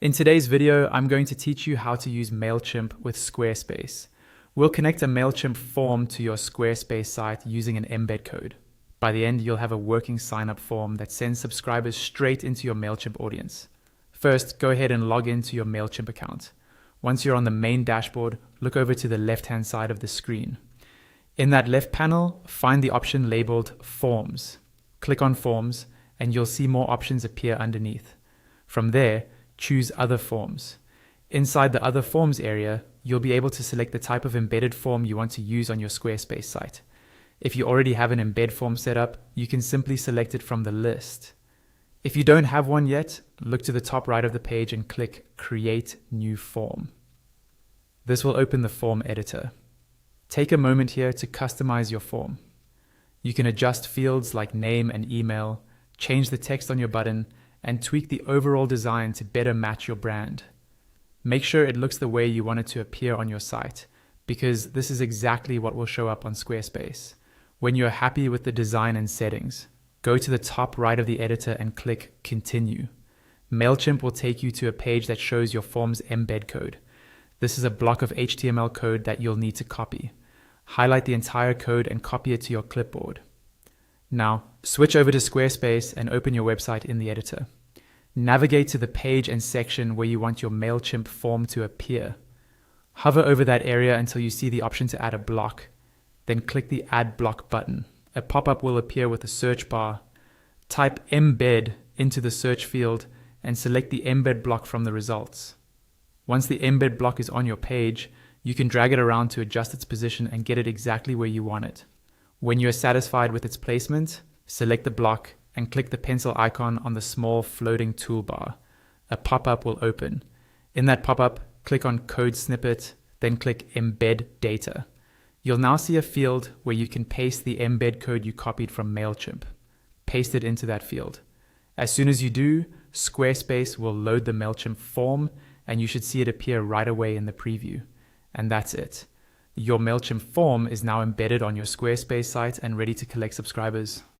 In today's video, I'm going to teach you how to use Mailchimp with Squarespace. We'll connect a Mailchimp form to your Squarespace site using an embed code. By the end, you'll have a working sign-up form that sends subscribers straight into your Mailchimp audience. First, go ahead and log into your Mailchimp account. Once you're on the main dashboard, look over to the left-hand side of the screen. In that left panel, find the option labeled Forms. Click on Forms, and you'll see more options appear underneath. From there, choose Other Forms. Inside the Other Forms area, you'll be able to select the type of embedded form you want to use on your Squarespace site. If you already have an embed form set up, you can simply select it from the list. If you don't have one yet, look to the top right of the page and click Create New Form. This will open the form editor. Take a moment here to customize your form. You can adjust fields like name and email, change the text on your button, and tweak the overall design to better match your brand. Make sure it looks the way you want it to appear on your site, because this is exactly what will show up on Squarespace. When you're happy with the design and settings, go to the top right of the editor and click Continue. Mailchimp will take you to a page that shows your form's embed code. This is a block of HTML code that you'll need to copy. Highlight the entire code and copy it to your clipboard. Now, switch over to Squarespace and open your website in the editor. Navigate to the page and section where you want your Mailchimp form to appear. Hover over that area until you see the option to add a block. Then click the Add Block button. A pop-up will appear with a search bar. Type Embed into the search field and select the embed block from the results. Once the embed block is on your page, you can drag it around to adjust its position and get it exactly where you want it. When you're satisfied with its placement, select the block and click the pencil icon on the small floating toolbar. A pop-up will open. In that pop-up, click on Code Snippet, then click Embed Data. You'll now see a field where you can paste the embed code you copied from Mailchimp. Paste it into that field. As soon as you do, Squarespace will load the Mailchimp form, and you should see it appear right away in the preview. And that's it. Your Mailchimp form is now embedded on your Squarespace site and ready to collect subscribers.